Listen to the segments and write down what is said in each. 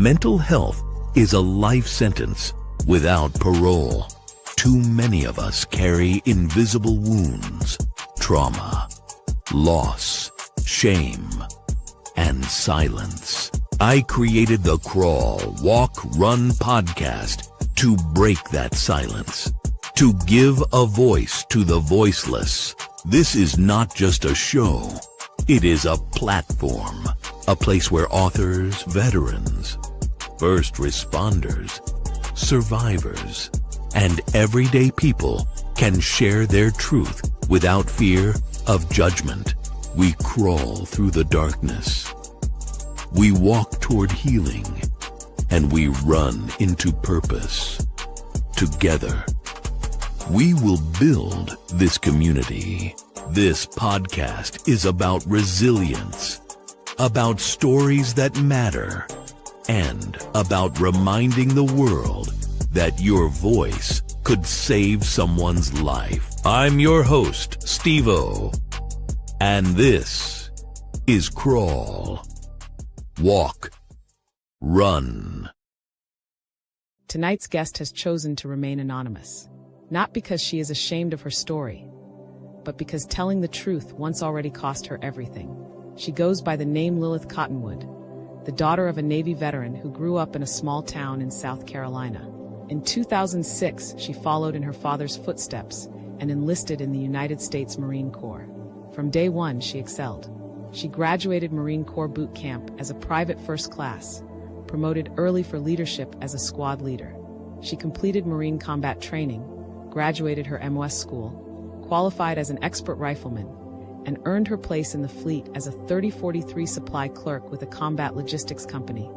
Mental health is a life sentence without parole. Too many of us carry invisible wounds, trauma, loss, shame, and silence. I created the Crawl, Walk, Run podcast to break that silence, to give a voice to the voiceless. This is not just a show. It is a platform, a place where authors, veterans, first responders, survivors, and everyday people can share their truth without fear of judgment. We crawl through the darkness. We walk toward healing, and we run into purpose. Together, we will build this community. This podcast is about resilience, about stories that matter, and about reminding the world that your voice could save someone's life. I'm your host, Steve-O, and this is Crawl, Walk, Run. Tonight's guest has chosen to remain anonymous, not because she is ashamed of her story, but because telling the truth once already cost her everything. She goes by the name Lilith Cottonwood, the daughter of a Navy veteran who grew up in a small town in South Carolina. In 2006, she followed in her father's footsteps and enlisted in the United States Marine Corps. From day one, she excelled. She graduated Marine Corps boot camp as a private first class, promoted early for leadership as a squad leader. She completed Marine combat training, graduated her MOS school, qualified as an expert rifleman, and earned her place in the fleet as a 3043 supply clerk with a combat logistics company,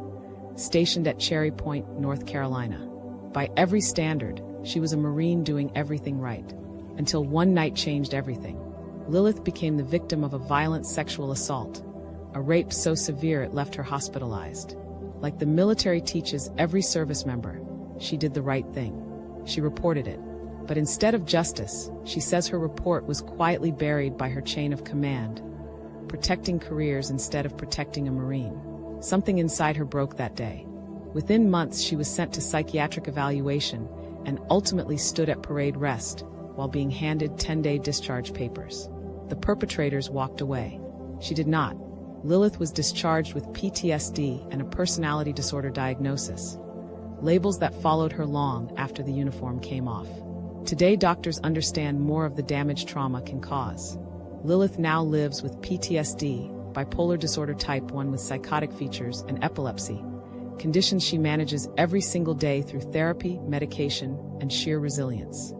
stationed at Cherry Point, North Carolina. By every standard, she was a Marine doing everything right, until one night changed everything. Lilith became the victim of a violent sexual assault, a rape so severe it left her hospitalized. Like the military teaches every service member, she did the right thing. She reported it. But instead of justice, she says her report was quietly buried by her chain of command, protecting careers instead of protecting a Marine. Something inside her broke that day. Within months, she was sent to psychiatric evaluation and ultimately stood at parade rest while being handed 10-day discharge papers. The perpetrators walked away. She did not. Lilith was discharged with PTSD and a personality disorder diagnosis, labels that followed her long after the uniform came off. Today, doctors understand more of the damage trauma can cause. Lilith now lives with PTSD, bipolar disorder type 1 with psychotic features, and epilepsy, conditions she manages every single day through therapy, medication, and sheer resilience.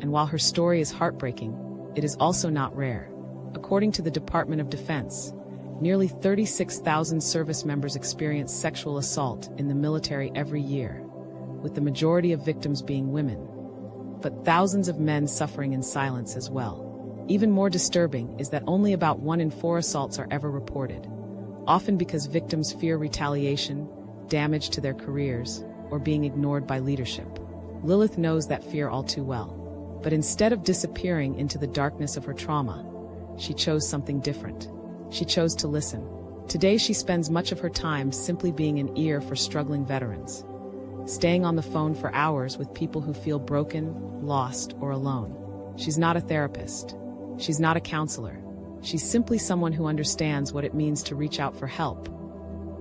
And while her story is heartbreaking, it is also not rare. According to the Department of Defense, nearly 36,000 service members experience sexual assault in the military every year, with the majority of victims being women, but thousands of men suffering in silence as well. Even more disturbing is that only about 1 in 4 assaults are ever reported, often because victims fear retaliation, damage to their careers, or being ignored by leadership. Lilith knows that fear all too well, but instead of disappearing into the darkness of her trauma, she chose something different. She chose to listen. Today she spends much of her time simply being an ear for struggling veterans, staying on the phone for hours with people who feel broken, lost, or alone. She's not a therapist. She's not a counselor. She's simply someone who understands what it means to reach out for help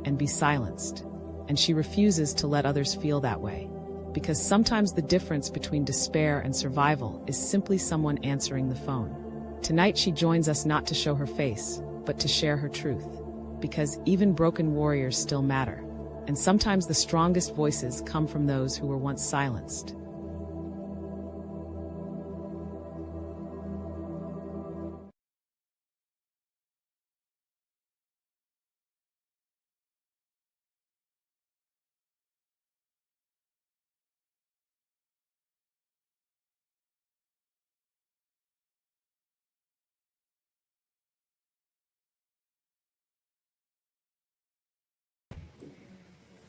and be silenced. And she refuses to let others feel that way, because sometimes the difference between despair and survival is simply someone answering the phone. Tonight she joins us not to show her face, but to share her truth, because even broken warriors still matter. And sometimes the strongest voices come from those who were once silenced.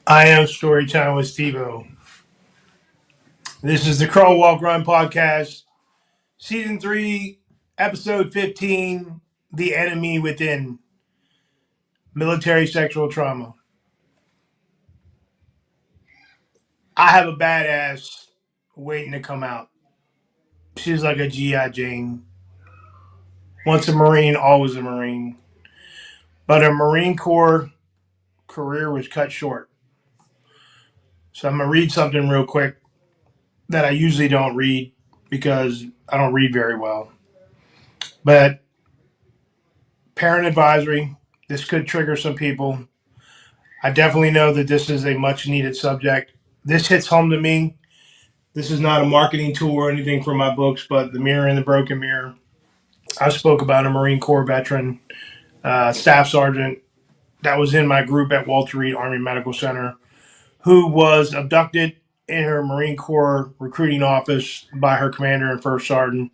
I am Storytime with Steve-O. This is the Crawl, Walk, Run podcast, Season 3, Episode 15, The Enemy Within, Military Sexual Trauma. I have a badass waiting to come out. She's like a G.I. Jane. Once a Marine, always a Marine. But her Marine Corps career was cut short. So I'm going to read something real quick that I usually don't read because I don't read very well. But parent advisory, this could trigger some people. I definitely know that this is a much needed subject. This hits home to me. This is not a marketing tool or anything for my books, but The Mirror and the Broken Mirror. I spoke about a Marine Corps veteran, staff sergeant that was in my group at Walter Reed Army Medical Center, who was abducted in her Marine Corps recruiting office by her commander and first sergeant,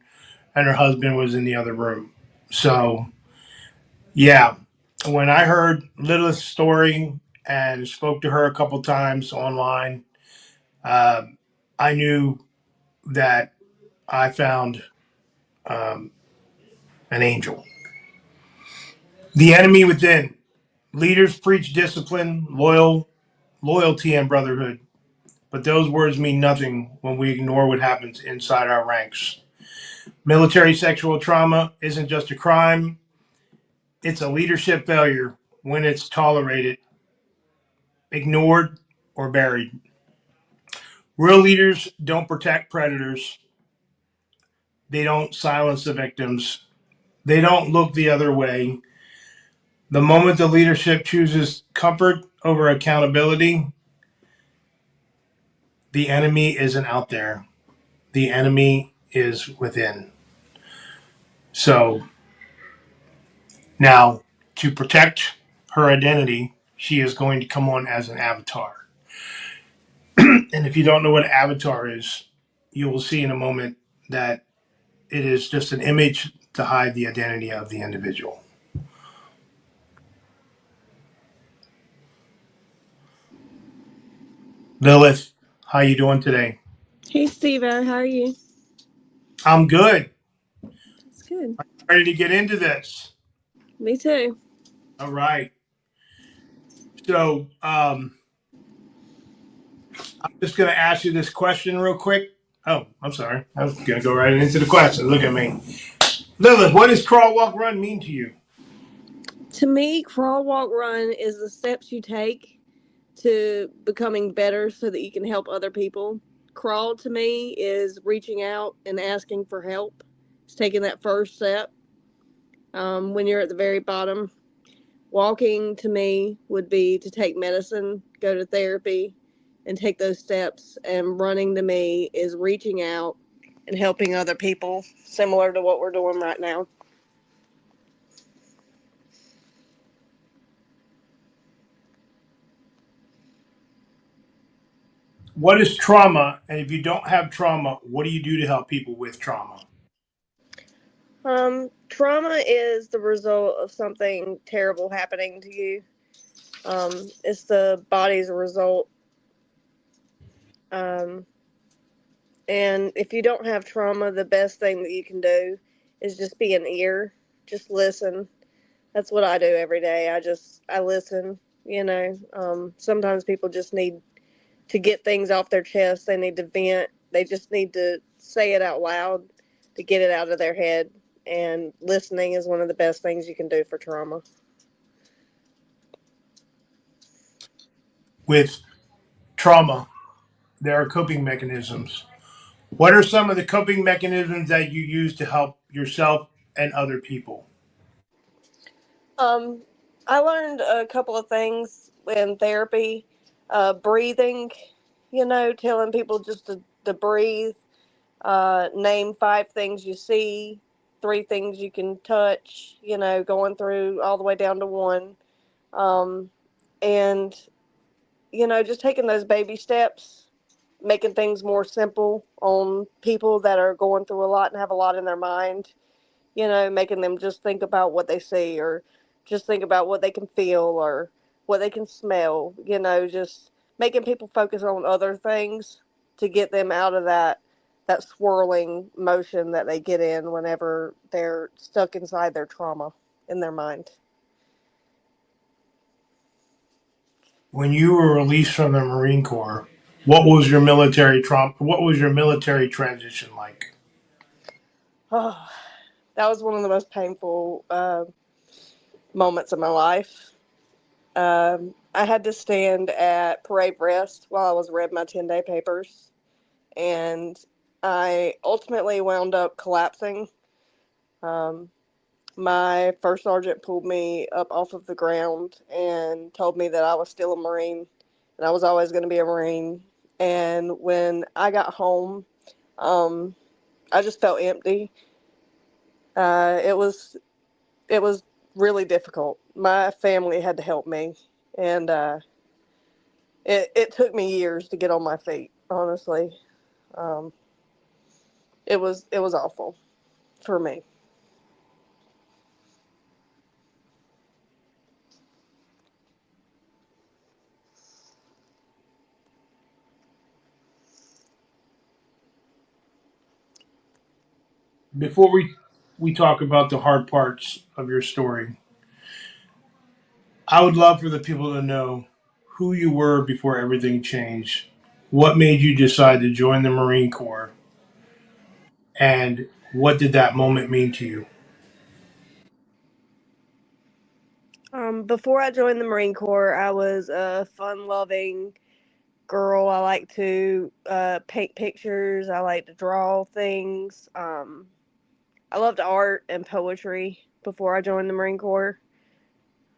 and her husband was in the other room. So, yeah, when I heard Lilith's story and spoke to her a couple times online, uh, I knew that I found um, an angel. The enemy within. Leaders preach discipline, loyalty, and brotherhood. But those words mean nothing when we ignore what happens inside our ranks. Military sexual trauma isn't just a crime, it's a leadership failure when it's tolerated, ignored, or buried. Real leaders don't protect predators, they don't silence the victims, they don't look the other way. The moment the leadership chooses comfort over accountability, the enemy isn't out there. The enemy is within. So now, to protect her identity, she is going to come on as an avatar. And if you don't know what an avatar is, you will see in a moment that it is just an image to hide the identity of the individual. Lilith, how you doing today? Hey, Steve, how are you? I'm good. It's good. Ready to get into this. Me too. All right. So I'm just going to ask you this question real quick. Oh, I'm sorry. I was going to go right into the question. Look at me. Lilith, what does crawl, walk, run mean to you? To me, crawl, walk, run is the steps you take to becoming better so that you can help other people. Crawl to me is reaching out and asking for help. It's taking that first step when you're at the very bottom. Walking to me would be to take medicine, go to therapy, and take those steps. And running to me is reaching out and helping other people, similar to what we're doing right now. What is trauma? And if you don't have trauma, what do you do to help people with trauma? Trauma is the result of something terrible happening to you. It's the body's result. Um, and if you don't have trauma, the best thing that you can do is just be an ear. Just listen. That's what I do every day. I listen. Sometimes people just need to get things off their chest. They need to vent. They just need to say it out loud to get it out of their head. And listening is one of the best things you can do for trauma. With trauma, there are coping mechanisms. What are some of the coping mechanisms that you use to help yourself and other people? Um, I learned a couple of things in therapy. Breathing, telling people just to breathe. Name 5 things you see, 3 things you can touch, going through all the way down to one. Um, and, just taking those baby steps, making things more simple on people that are going through a lot and have a lot in their mind, making them just think about what they see or just think about what they can feel or what they can smell, just making people focus on other things to get them out of that swirling motion that they get in whenever they're stuck inside their trauma in their mind. When you were released from the Marine Corps, What was your military trauma? What was your military transition like? Oh, that was one of the most painful moments of my life. I had to stand at parade rest while I was read my 10-day papers, and I ultimately wound up collapsing. Um, my first sergeant pulled me up off of the ground and told me that I was still a Marine and I was always going to be a Marine. And when I got home, um, I just felt empty. It was really difficult. My family had to help me, and it took me years to get on my feet. Honestly, um, it was awful for me. Before we talk about the hard parts of your story, I would love for the people to know who you were before everything changed. What made you decide to join the Marine Corps, and what did that moment mean to you? Before I joined the Marine Corps, I was a fun-loving girl. I like to paint pictures. I like to draw things. I loved art and poetry before I joined the Marine Corps.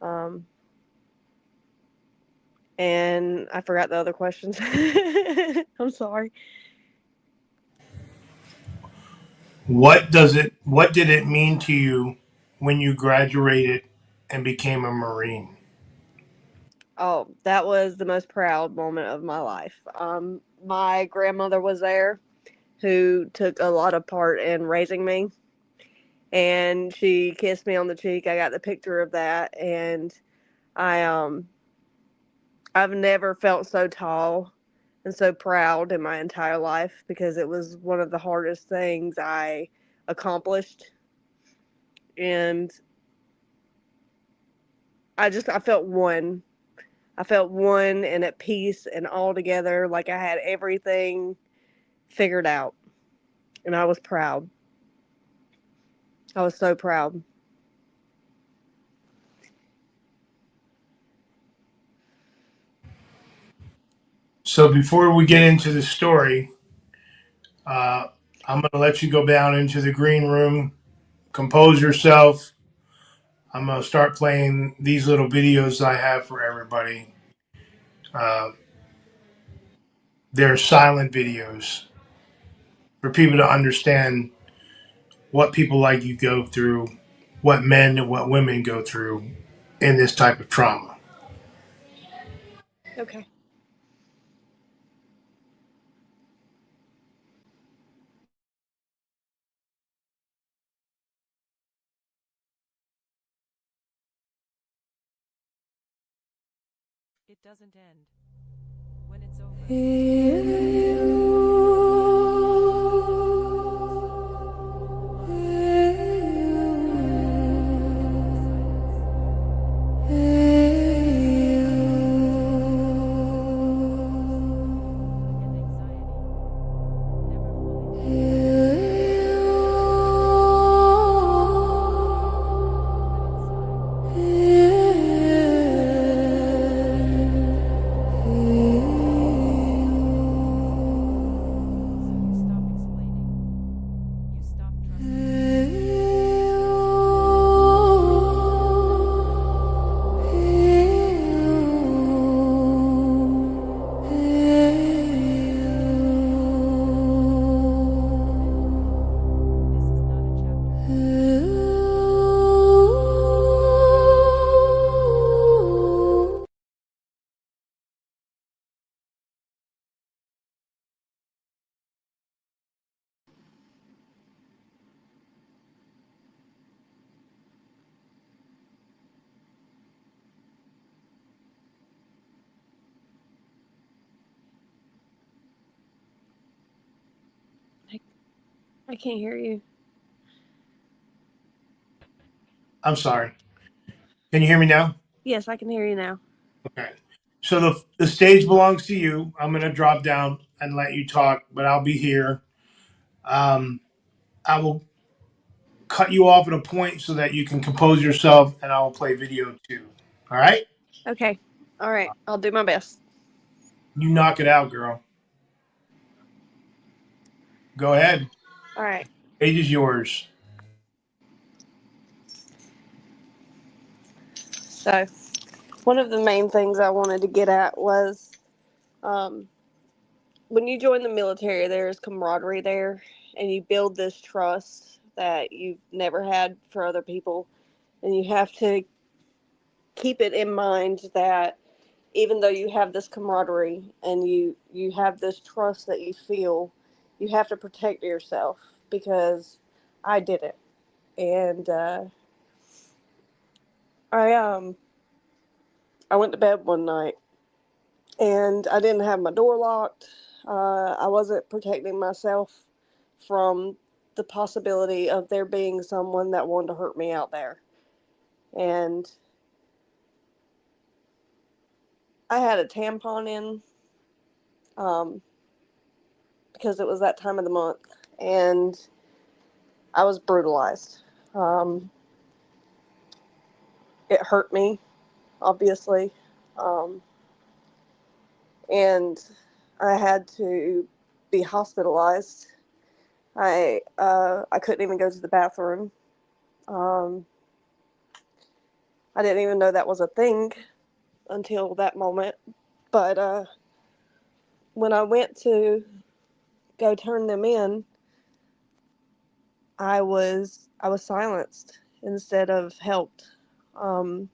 Um, and I forgot the other questions. I'm sorry. What did it mean to you when you graduated and became a Marine? Oh, that was the most proud moment of my life. My grandmother was there, who took a lot of part in raising me, and she kissed me on the cheek. I got the picture of that, and I I've never felt so tall and so proud in my entire life because it was one of the hardest things I accomplished, and I felt one. I felt one and at peace and all together, like I had everything figured out, and I was proud. I was so proud. So before we get into the story, uh, I'm going to let you go down into the green room, compose yourself. I'm going to start playing these little videos I have for everybody. Uh, they're silent videos for people to understand what people like you go through, what men and what women go through in this type of trauma. Okay. It doesn't end when it's over. And anxiety never fully stop explaining. You stop trusting. This is not a chapter. I can't hear you. I'm sorry. Can you hear me now? Yes, I can hear you now. Okay. So the stage belongs to you. I'm going to drop down and let you talk, but I'll be here. Um, I will cut you off at a point so that you can compose yourself, and I will play video too. All right? Okay. All right. I'll do my best. You knock it out, girl. Go ahead. All right. Stage is yours. So, one of the main things I wanted to get at was um, when you join the military, there's camaraderie there, and you build this trust that you've never had for other people. And you have to keep it in mind that even though you have this camaraderie and you have this trust that you feel, you have to protect yourself because I did it. And I I went to bed one night and I didn't have my door locked. I wasn't protecting myself from the possibility of there being someone that wanted to hurt me out there. And I had a tampon in um, because it was that time of the month, and I was brutalized. Um, it hurt me, obviously, um, and I had to be hospitalized. I couldn't even go to the bathroom. Um, I didn't even know that was a thing until that moment. But when I went to go turn them in, I was silenced instead of helped. Um,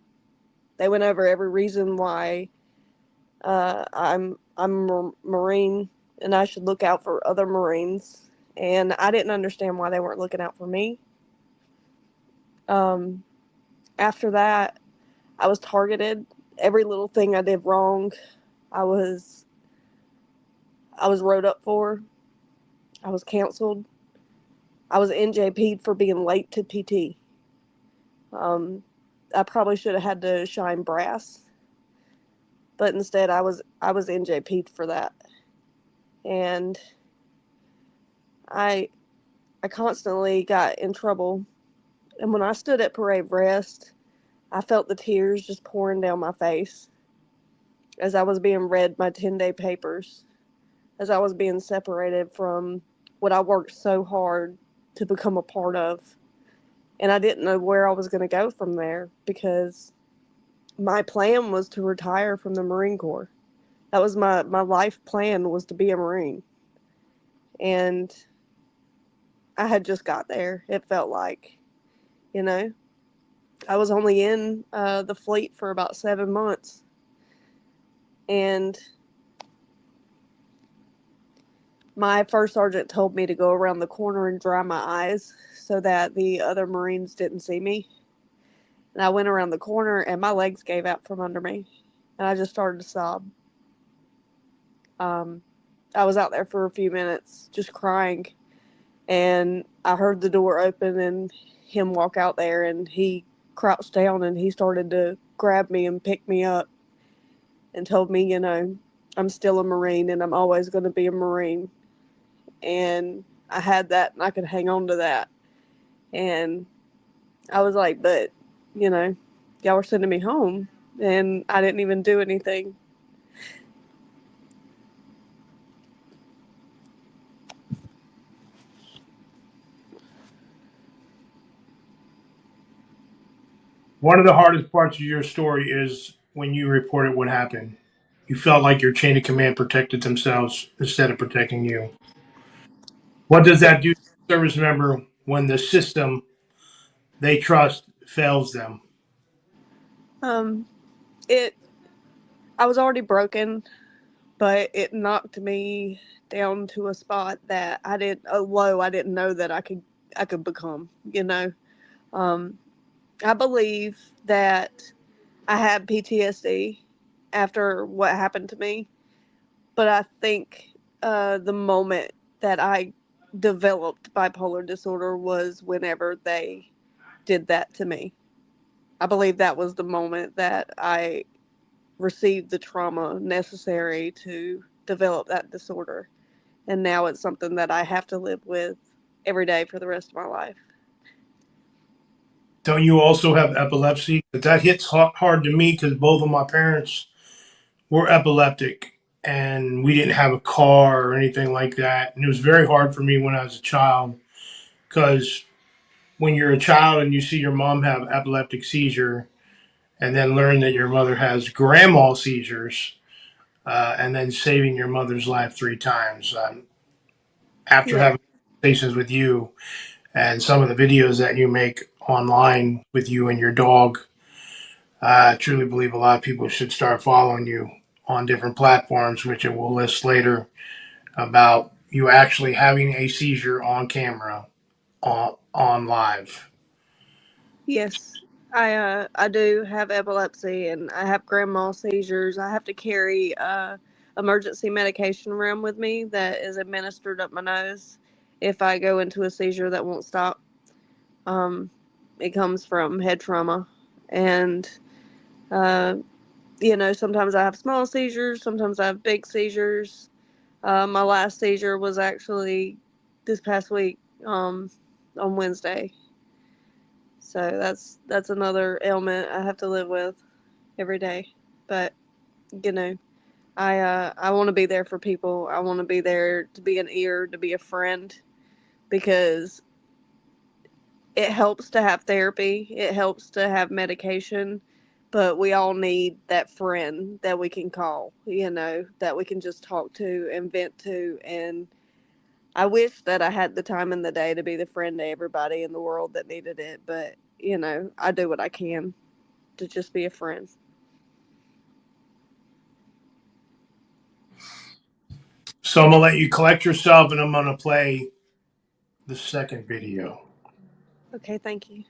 they went over every reason why I'm a Marine and I should look out for other Marines, and I didn't understand why they weren't looking out for me. Um, After that, I was targeted. Every little thing I did wrong, I was I was wrote up for. I was canceled. I was NJP'd for being late to PT. Um, I probably should have had to shine brass, but instead I was NJP'd for that, and I I constantly got in trouble. And when I stood at parade rest, I felt the tears just pouring down my face as I was being read my 10-day papers, as I was being separated from what I worked so hard to become a part of. And I didn't know where I was going to go from there because my plan was to retire from the Marine Corps. That was my life plan, was to be a Marine. And I had just got there, it felt like, you know. I was only in the fleet for about 7 months. And my first sergeant told me to go around the corner and dry my eyes so that the other Marines didn't see me. And I went around the corner and my legs gave out from under me. And I just started to sob. Um, I was out there for a few minutes just crying. And I heard the door open and him walk out there, and he crouched down and he started to grab me and pick me up and told me, I'm still a Marine and I'm always going to be a Marine. And I had that and I could hang on to that. And I was like, but, you know, y'all were sending me home and I didn't even do anything. One of the hardest parts of your story is when you reported what happened. You felt like your chain of command protected themselves instead of protecting you. What does Yeah. that do to a service member when the system they trust fails them? Um, it, I was already broken, but it knocked me down to a spot that a low I didn't know that I could become, Um, I believe that I had PTSD after what happened to me, but I think the moment that I developed bipolar disorder was whenever they did that to me. I believe that was the moment that I received the trauma necessary to develop that disorder. And now it's something that I have to live with every day for the rest of my life. Don't you also have epilepsy? But that hits hard to me because both of my parents were epileptic and we didn't have a car or anything like that. And it was very hard for me when I was a child because when you're a child and you see your mom have epileptic seizure and then learn that your mother has grand mal seizures, and then saving your mother's life 3 times. After Yeah. having conversations with you and some of the videos that you make online with you and your dog, I truly believe a lot of people should start following you on different platforms, which it will list later, about you actually having a seizure on camera, on live. Yes. I do have epilepsy and I have grand mal seizures. I have to carry emergency medication around with me that is administered up my nose if I go into a seizure that won't stop. Um, it comes from head trauma, and uh, sometimes I have small seizures, sometimes I have big seizures. My last seizure was actually this past week, on Wednesday. So that's another ailment I have to live with every day. But you know, I want to be there for people. I want to be there to be an ear, to be a friend, because it helps to have therapy. It helps to have medication, but we all need that friend that we can call, that we can just talk to and vent to. And I wish that I had the time in the day to be the friend to everybody in the world that needed it, but I do what I can to just be a friend. So I'm gonna let you collect yourself, and I'm gonna play the second video. Okay, thank you.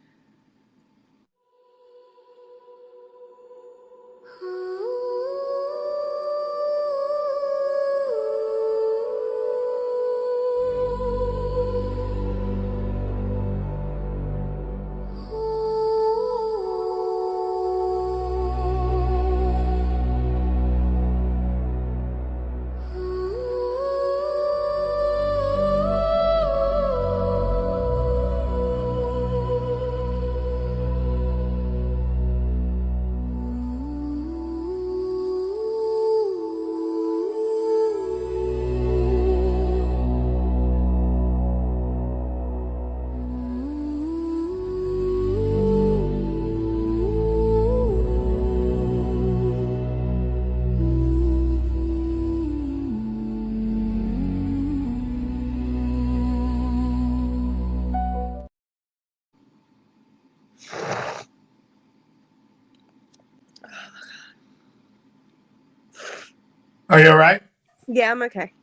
Are you all right? Yeah, I'm okay.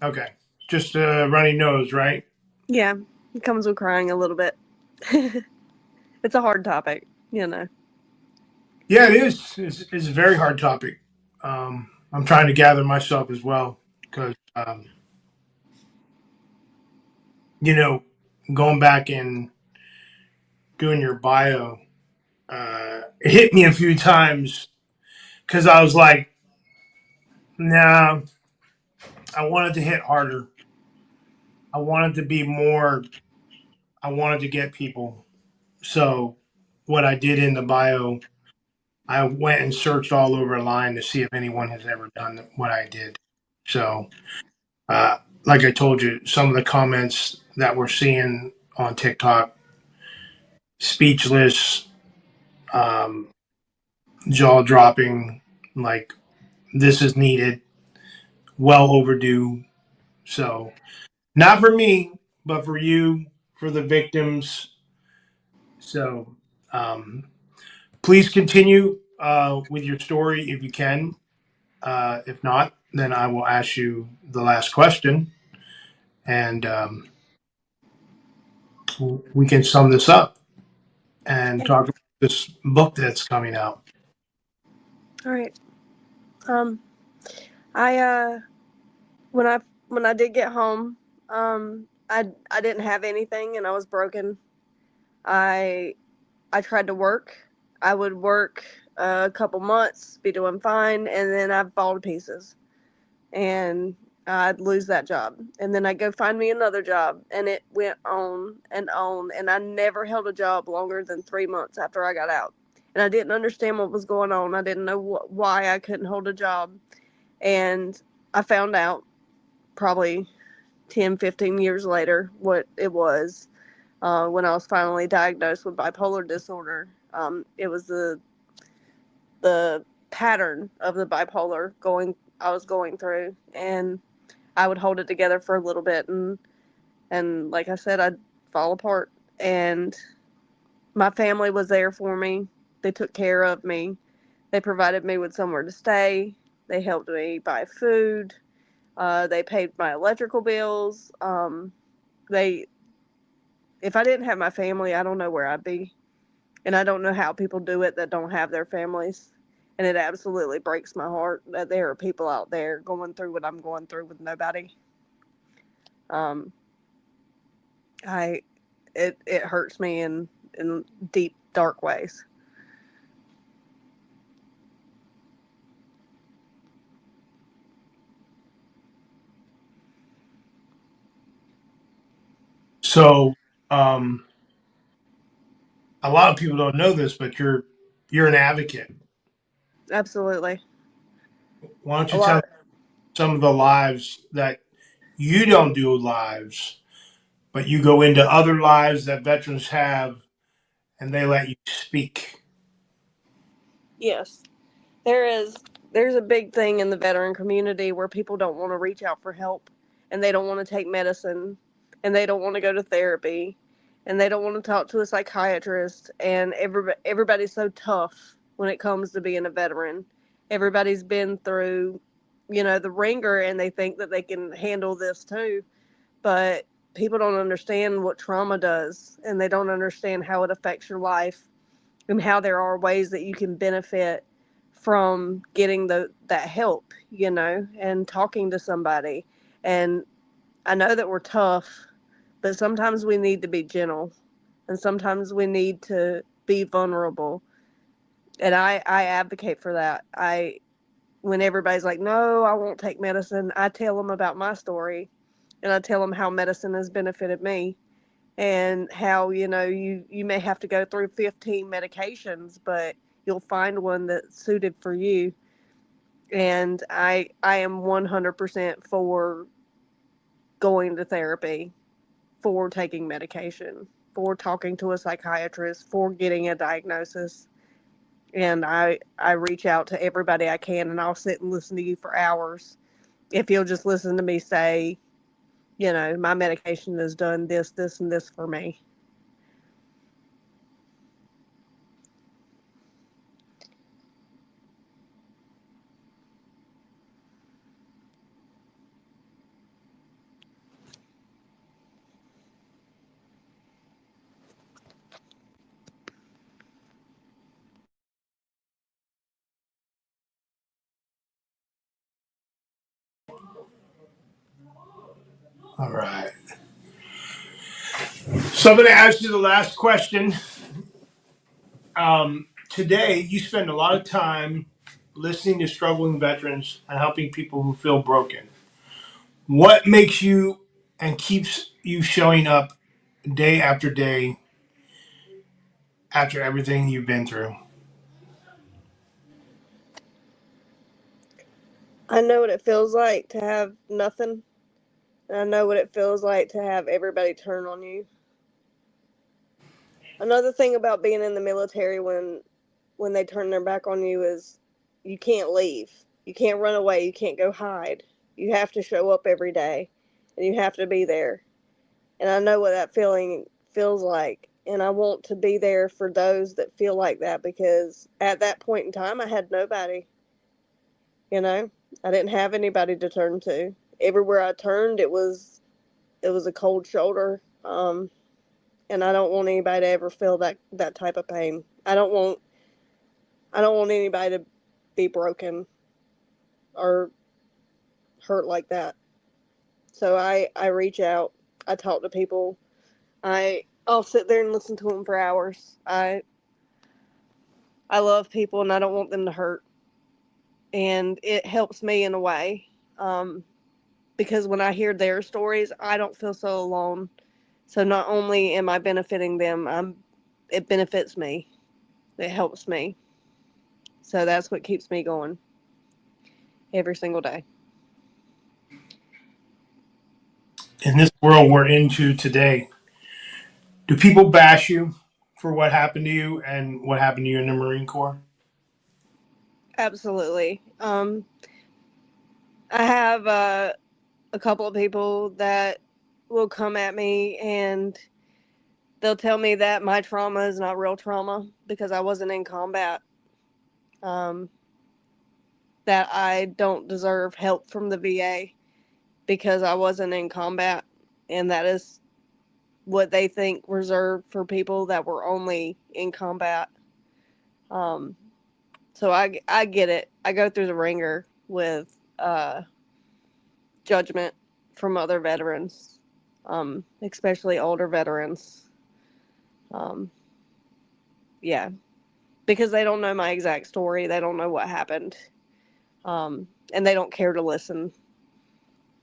Okay. Just a runny nose, right? Yeah, it comes with crying a little bit. It's a hard topic. Yeah, it is. It's a very hard topic. I'm trying to gather myself as well because, you know, going back and doing your bio, it hit me a few times because I was like, nah, I wanted to hit harder. I wanted to be more, I wanted to get people. So, what I did in the bio, I went and searched all over line to see if anyone has ever done what I did. So, Uh, like I told you, some of the comments that we're seeing on TikTok, speechless, um, jaw dropping, like this is needed, well overdue. So, not for me, but for you, for the victims. So, um, please continue with your story if you can. If not, then I will ask you the last question and we can sum this up and Okay. talk about this book that's coming out. All right. Um, I when I did get home, I didn't have anything and I was broken. I I tried to work. I would work a couple months, be doing fine, and then I'd fall to pieces, and I'd lose that job, and then I'd go find me another job, and it went on, and I never held a job longer than 3 months after I got out, and I didn't understand what was going on. I didn't know why I couldn't hold a job, and I found out probably 10, 15 years later what it was, when I was finally diagnosed with bipolar disorder. It was the pattern of the bipolar going I was going through, and I would hold it together for a little bit, and like I said, I'd fall apart. And my family was there for me. They took care of me. They provided me with somewhere to stay. They helped me buy food. They paid my electrical bills. They If I didn't have my family, I don't know where I'd be. And I don't know how people do it that don't have their families. And it absolutely breaks my heart that there are people out there going through what I'm going through with nobody. Um, I it hurts me in deep dark ways. So, a lot of people don't know this, but you're an advocate. Absolutely. Why don't A you tell lot. some of the lives that you don't do lives, but you go into other lives that veterans have, and they let you speak. Yes. There is there's a big thing in the veteran community where people don't want to reach out for help, and they don't want to take medicine, and they don't want to go to therapy, and they don't want to talk to a psychiatrist, and everybody's so tough when it comes to being a veteran. Everybody's been through, the ringer, and they think that they can handle this too, but people don't understand what trauma does, and they don't understand how it affects your life, and how there are ways that you can benefit from getting that help, and talking to somebody. And I know that we're tough, but sometimes we need to be gentle, and sometimes we need to be vulnerable. And I advocate for that. When everybody's like, no, I won't take medicine, I tell them about my story, and I tell them how medicine has benefited me, and how you may have to go through 15 medications, but you'll find one that's suited for you. And I am 100% for going to therapy, for taking medication, for talking to a psychiatrist, for getting a diagnosis. And I reach out to everybody I can, and I'll sit and listen to you for hours if you'll just listen to me say, my medication has done this, this, and this for me. All right. So I'm going to ask you the last question. Today, you spend a lot of time listening to struggling veterans and helping people who feel broken. What makes you and keeps you showing up day after day after everything you've been through? I know what it feels like to have nothing, and I know what it feels like to have everybody turn on you. Another thing about being in the military, when they turn their back on you, is you can't leave. You can't run away. You can't go hide. You have to show up every day, and you have to be there. And I know what that feeling feels like. And I want to be there for those that feel like that, because at that point in time, I had nobody. I didn't have anybody to turn to. Everywhere I turned, it was a cold shoulder. And I don't want anybody to ever feel that type of pain. I don't want anybody to be broken or hurt like that. So I reach out. I talk to people. I'll sit there and listen to them for hours. I love people and I don't want them to hurt. And it helps me in a way. Because when I hear their stories, I don't feel so alone. So not only am I benefiting them, it benefits me. It helps me. So that's what keeps me going every single day. In this world we're into today, do people bash you for what happened to you and what happened to you in the Marine Corps? Absolutely. I have a couple of people that will come at me and they'll tell me that my trauma is not real trauma because I wasn't in combat. Um, that I don't deserve help from the VA because I wasn't in combat, and that is what they think reserved for people that were only in combat. Um, so I get it. I go through the ringer with judgment from other veterans, especially older veterans. Um, yeah, because they don't know my exact story. They don't know what happened, and they don't care to listen.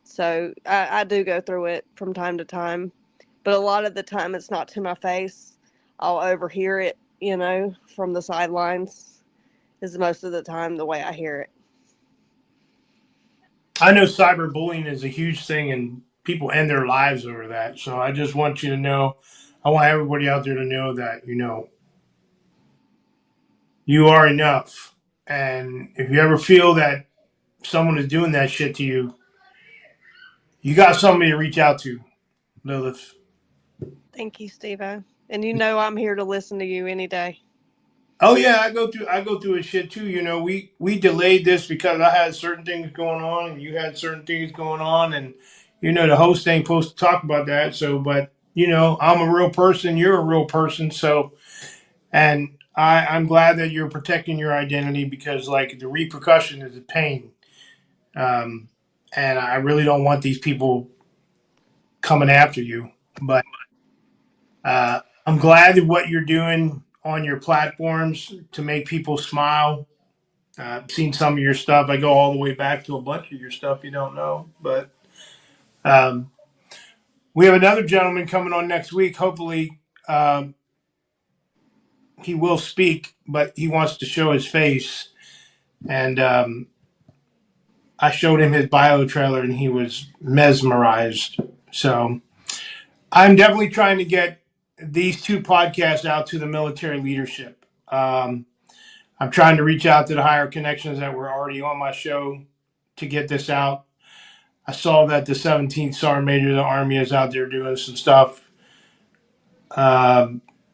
So I do go through it from time to time, but a lot of the time it's not to my face. I'll overhear it, from the sidelines. Is most of the time the way I hear it. I know cyberbullying is a huge thing and people end their lives over that. So I just want you to know, I want everybody out there to know that, you are enough. And if you ever feel that someone is doing that shit to you, you got somebody to reach out to, Lilith. Thank you, Steve. And I'm here to listen to you any day. Oh yeah, I go through a shit too. We delayed this because I had certain things going on and you had certain things going on, and the host ain't supposed to talk about that. So, but I'm a real person, you're a real person, so and I'm glad that you're protecting your identity because like the repercussion is a pain. Um, and I really don't want these people coming after you. But I'm glad that what you're doing on your platforms to make people smile. I've seen some of your stuff. I go all the way back to a bunch of your stuff you don't know. But um, we have another gentleman coming on next week. Hopefully, he will speak, but he wants to show his face. And I showed him his bio trailer and he was mesmerized. So I'm definitely trying to get these two podcasts out to the military leadership. I'm trying to reach out to the higher connections that were already on my show to get this out. I saw that the 17th Sergeant Major of the Army is out there doing some stuff.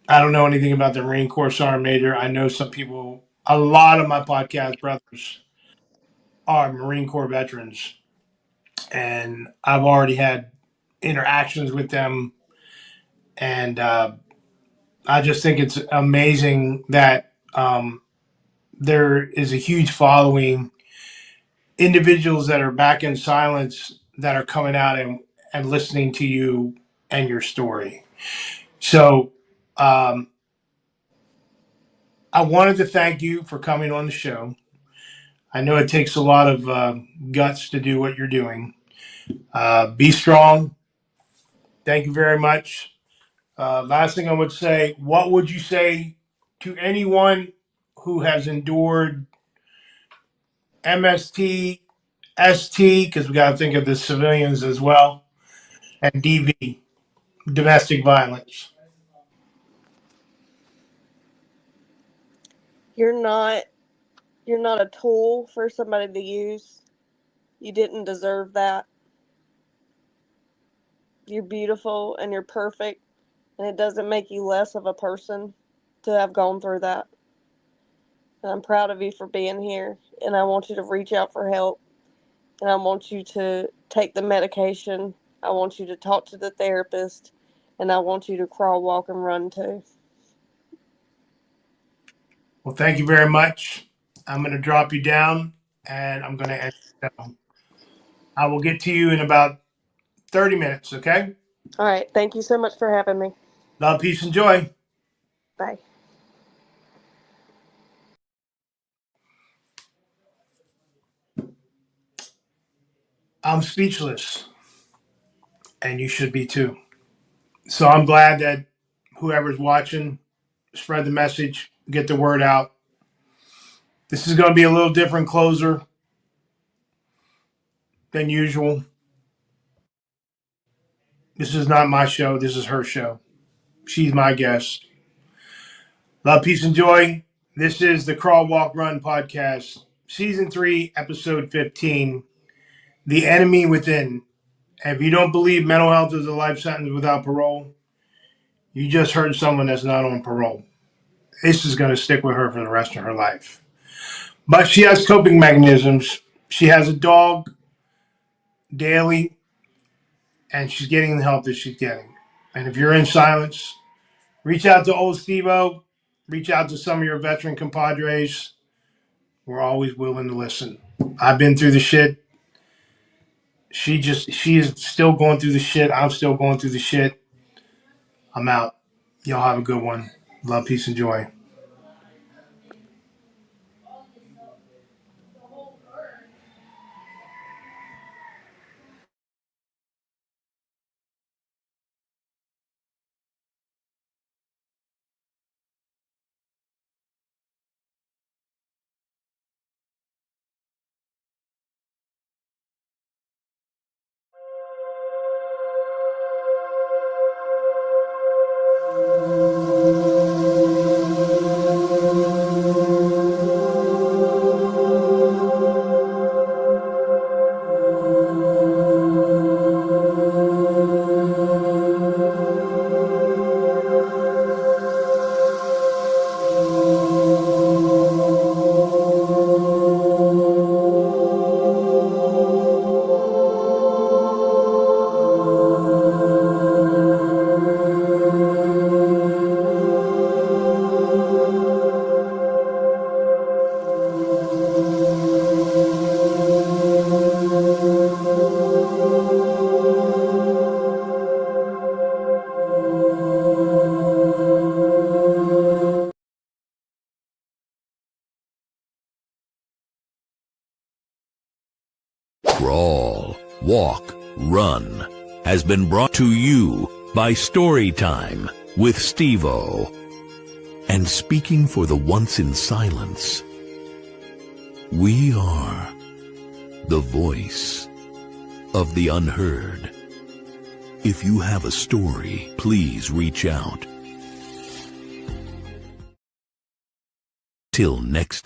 I don't know anything about the Marine Corps Sergeant Major. I know some people, a lot of my podcast brothers are Marine Corps veterans, and I've already had interactions with them. And I just think it's amazing that there is a huge following, individuals that are back in silence that are coming out and listening to you and your story. So um, I wanted to thank you for coming on the show. I know it takes a lot of guts to do what you're doing. Be strong. Thank you very much. Last thing I would say, what would you say to anyone who has endured MST, ST, because we got to think of the civilians as well, and DV, domestic violence? You're not you're not a tool for somebody to use. You didn't deserve that. You're beautiful and you're perfect, and it doesn't make you less of a person to have gone through that. And I'm proud of you for being here, and I want you to reach out for help, and I want you to take the medication. I want you to talk to the therapist, and I want you to crawl, walk, and run too. Well, thank you very much. I'm going to drop you down and I'm going to end the show. I will get to you in about 30 minutes, okay? All right. Thank you so much for having me. Love, peace, and joy. Bye. I'm speechless, and you should be too. So I'm glad that whoever's watching, spread the message, get the word out. This is going to be a little different closer than usual. This is not my show. This is her show. She's my guest. Love, peace, and joy. This is the Crawl, Walk, Run podcast, season 3, episode 15, The Enemy Within. And if you don't believe mental health is a life sentence without parole, you just heard someone that's not on parole. This is going to stick with her for the rest of her life. But she has coping mechanisms. She has a dog daily, and she's getting the help that she's getting. And if you're in silence, reach out to old Steve-O. Reach out to some of your veteran compadres. We're always willing to listen. I've been through the shit. She is still going through the shit. I'm still going through the shit. I'm out. Y'all have a good one. Love, peace, and joy. Crawl, Walk, Run has been brought to you by Storytime with Steve-O. And speaking for the once in silence, we are the voice of the unheard. If you have a story, please reach out. Till next time.